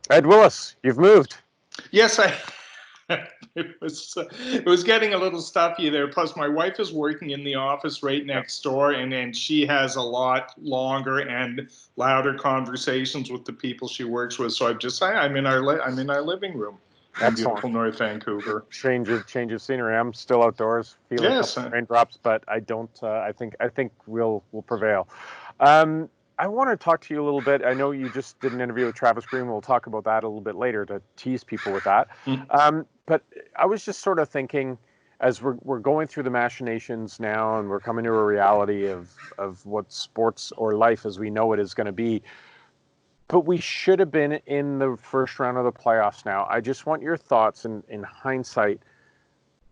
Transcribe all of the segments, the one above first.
Ed Willes, you've moved. Yes, I. It was getting a little stuffy there. Plus, my wife is working in the office right Yep. next door, and she has a lot longer and louder conversations with the people she works with. So I'm in our living room in Excellent. beautiful North Vancouver. Change of scenery. I'm still outdoors, feel a couple Yes. raindrops, but I don't. I think we'll prevail. Um, I want to talk to you a little bit. I know you just did an interview with Travis Green. We'll talk about that a little bit later to tease people with that. But I was just sort of thinking, as we're going through the machinations now, and we're coming to a reality of what sports or life as we know it is going to be. But we should have been in the first round of the playoffs now. I just want your thoughts in hindsight.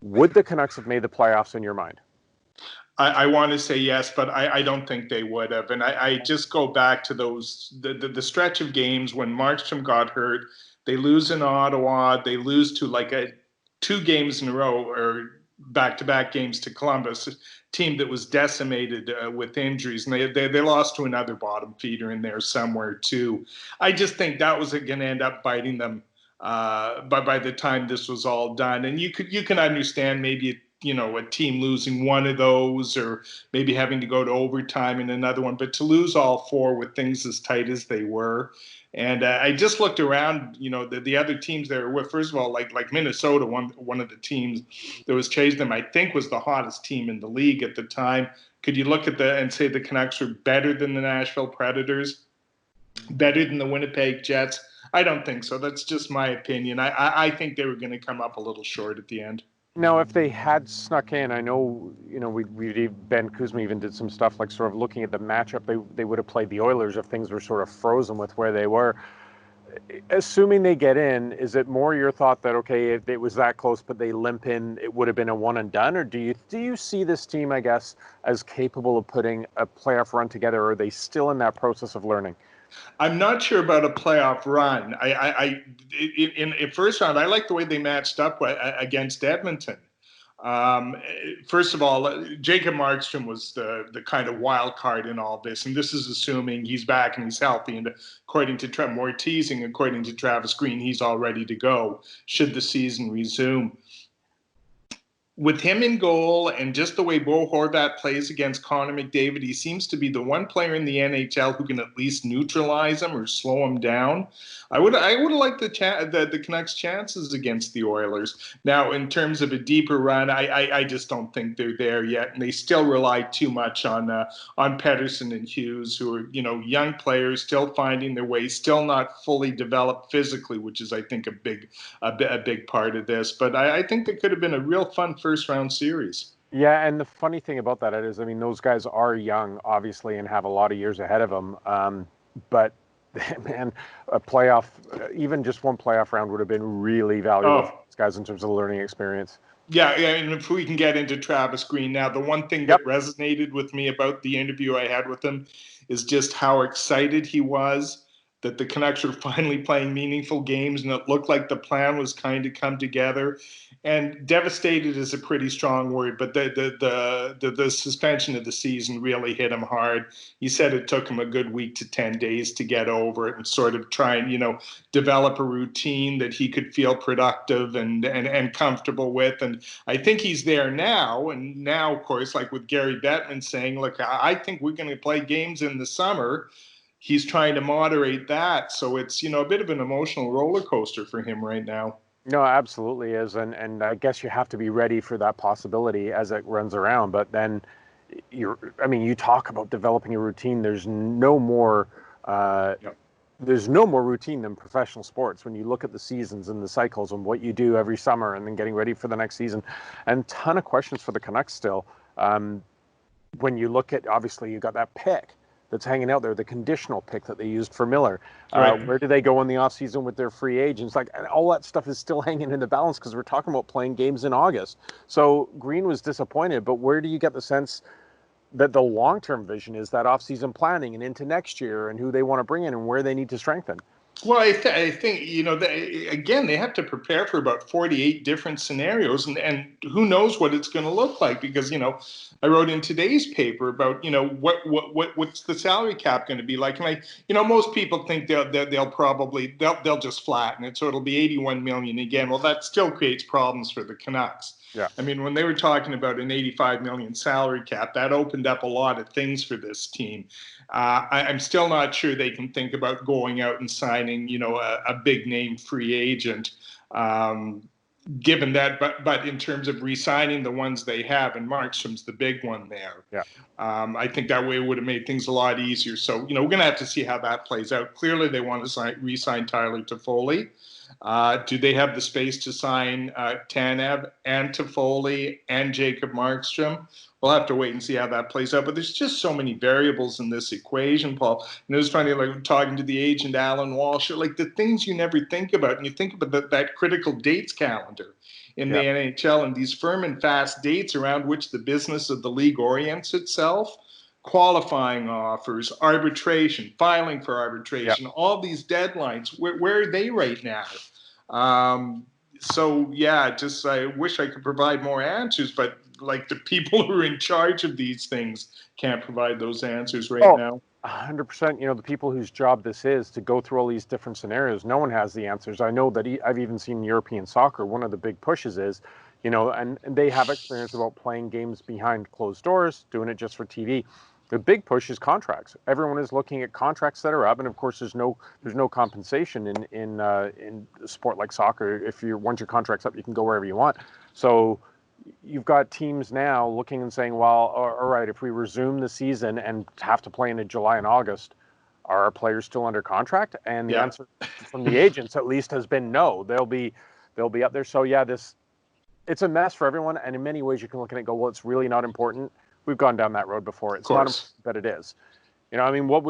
Would the Canucks have made the playoffs in your mind? I want to say yes, but I don't think they would have. And I just go back to the stretch of games when Markstrom got hurt. They lose in Ottawa. They lose to like two games in a row or back-to-back games to Columbus, a team that was decimated with injuries. And they lost to another bottom feeder in there somewhere too. I just think that was going to end up biting them by the time this was all done. And you can understand maybe a team losing one of those or maybe having to go to overtime in another one, but to lose all four with things as tight as they were. And I just looked around, the other teams there were, first of all, like Minnesota, one of the teams that was chasing them, I think was the hottest team in the league at the time. Could you look at and say the Canucks were better than the Nashville Predators, better than the Winnipeg Jets? I don't think so. That's just my opinion. I think they were going to come up a little short at the end. Now, if they had snuck in, I know, Ben Kuzma even did some stuff like sort of looking at the matchup. They would have played the Oilers if things were sort of frozen with where they were. Assuming they get in, is it more your thought that, okay, if it was that close but they limp in, it would have been a one and done? Or do you see this team, I guess, as capable of putting a playoff run together, or are they still in that process of learning? I'm not sure about a playoff run. In first round, I like the way they matched up against Edmonton. Um, First of all, Jacob Markstrom was the kind of wild card in all this, and this is assuming he's back and he's healthy. And according to more teasing, according to Travis Green, he's all ready to go should the season resume. With him in goal and just the way Bo Horvat plays against Connor McDavid, he seems to be the one player in the NHL who can at least neutralize him or slow him down. I would like the Canucks' chances against the Oilers. Now, in terms of a deeper run, I just don't think they're there yet, and they still rely too much on Pettersson and Hughes, who are young players still finding their way, still not fully developed physically, which is I think a big part of this. But I think it could have been a real fun first round series. Yeah, and the funny thing about that is, I mean, those guys are young, obviously, and have a lot of years ahead of them. But man, a playoff, even just one playoff round would have been really valuable for these guys in terms of the learning experience. Yeah, and if we can get into Travis Green now, the one thing Yep. that resonated with me about the interview I had with him is just how excited he was that the Canucks were finally playing meaningful games, and it looked like the plan was kind of come together. And devastated is a pretty strong word, but the suspension of the season really hit him hard. He said it took him a good week to 10 days to get over it and sort of try and develop a routine that he could feel productive and comfortable with. And I think he's there now. And now, of course, like with Gary Bettman saying, look, I think we're going to play games in the summer. He's trying to moderate that. So it's, a bit of an emotional roller coaster for him right now. No, absolutely is. And I guess you have to be ready for that possibility as it runs around. But then you talk about developing a routine. There's no more routine than professional sports. When you look at the seasons and the cycles and what you do every summer and then getting ready for the next season, and a ton of questions for the Canucks still. When you look at, obviously, you got that pick that's hanging out there, the conditional pick that they used for Miller. Right. Where do they go in the offseason with their free agents? Like, all that stuff is still hanging in the balance because we're talking about playing games in August. So Green was disappointed, but where do you get the sense that the long-term vision is that off-season planning and into next year and who they want to bring in and where they need to strengthen? Well, I think, again, they have to prepare for about 48 different scenarios, and who knows what it's going to look like, because, I wrote in today's paper about, what's the salary cap going to be like. And most people think they'll just flatten it. So it'll be 81 million again. Well, that still creates problems for the Canucks. Yeah. I mean, when they were talking about an 85 million salary cap, that opened up a lot of things for this team. I'm still not sure they can think about going out and signing, a big name free agent. Given that, but in terms of re-signing the ones they have, and Markstrom's the big one there. Yeah. I think that way would have made things a lot easier. So, we're going to have to see how that plays out. Clearly, they want to re-sign Tyler Toffoli. Do they have the space to sign Tanev and Toffoli and Jacob Markstrom? We'll have to wait and see how that plays out. But there's just so many variables in this equation, Paul. And it was funny, like talking to the agent, Alan Walsh, like the things you never think about. And you think about that critical dates calendar in the NHL and these firm and fast dates around which the business of the league orients itself. Qualifying offers, arbitration, filing for arbitration, all these deadlines. Where are they right now? I wish I could provide more answers, but like the people who are in charge of these things can't provide those answers right now. 100%. The people whose job this is to go through all these different scenarios, no one has the answers. I know that I've even seen European soccer. One of the big pushes is, and they have experience about playing games behind closed doors, doing it just for TV. The big push is contracts. Everyone is looking at contracts that are up, and of course, there's no compensation in a sport like soccer. Once your contract's up, you can go wherever you want. So you've got teams now looking and saying, well, all right, if we resume the season and have to play in July and August, are our players still under contract? And the answer from the agents at least has been no. They'll be up there. So it's a mess for everyone, and in many ways you can look at it and go, well, it's really not important. We've gone down that road before. It's not important that it is. What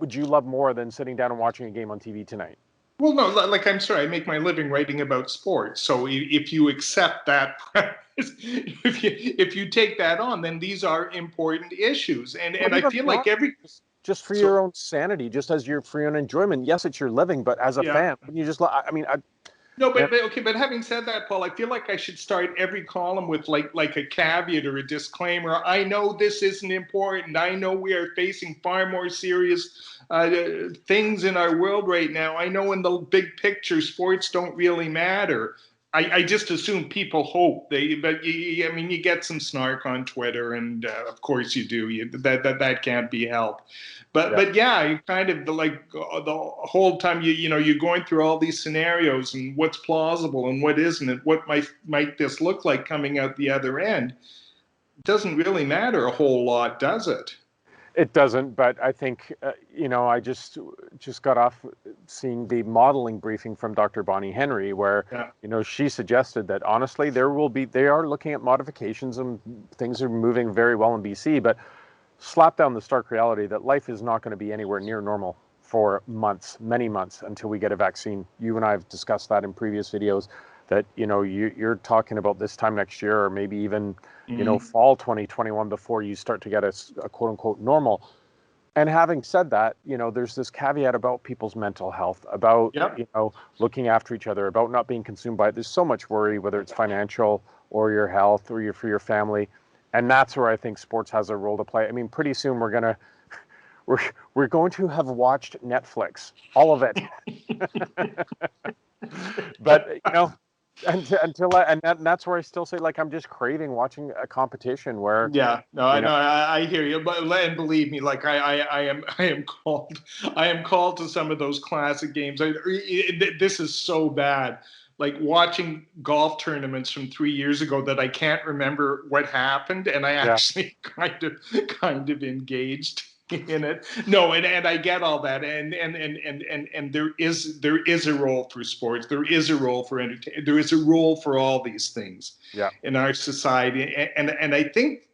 would you love more than sitting down and watching a game on TV tonight? Well, no, like I'm sorry, I make my living writing about sports. So if you accept that premise, if you take that on, then these are important issues. And I feel like just for your own sanity, just as for your own enjoyment. Yes, it's your living, but as a fan, you just No, but having said that, Paul, I feel like I should start every column with like a caveat or a disclaimer. I know this isn't important. I know we are facing far more serious things in our world right now. I know in the big picture, sports don't really matter. I just assume people hope but you get some snark on Twitter, and of course you do. That can't be helped. But you kind of the whole time you're going through all these scenarios and what's plausible and what isn't, and what might this look like coming out the other end. It doesn't really matter a whole lot, does it? It doesn't, but I think, I just got off seeing the modeling briefing from Dr. Bonnie Henry, where, she suggested that honestly, they are looking at modifications and things are moving very well in BC, but slap down the stark reality that life is not going to be anywhere near normal for months, many months, until we get a vaccine. You and I have discussed that in previous videos, that, you're talking about this time next year, or maybe even, fall 2021 before you start to get a quote unquote normal. And having said that, there's this caveat about people's mental health, about, looking after each other, about not being consumed by it. There's so much worry, whether it's financial or your health or for your family. And that's where I think sports has a role to play. I mean, pretty soon we're going to have watched Netflix, all of it. But that's where I still say, like, I'm just craving watching a competition where. I hear you, and believe me, like I am called to some of those classic games. This is so bad. Like watching golf tournaments from 3 years ago that I can't remember what happened, and I actually kind of engaged in it. No, and I get all that, and there is a role for sports. There is a role for entertainment. There is a role for all these things in our society, and I think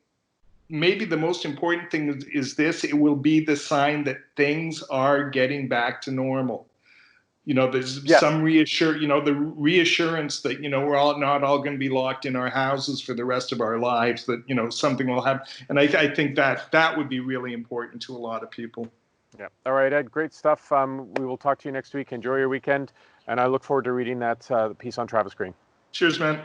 maybe the most important thing is this: it will be the sign that things are getting back to normal. There's some the reassurance that, we're not all going to be locked in our houses for the rest of our lives, that, something will happen. And I think that would be really important to a lot of people. Yeah. All right, Ed. Great stuff. We will talk to you next week. Enjoy your weekend, and I look forward to reading that piece on Travis Green. Cheers, man.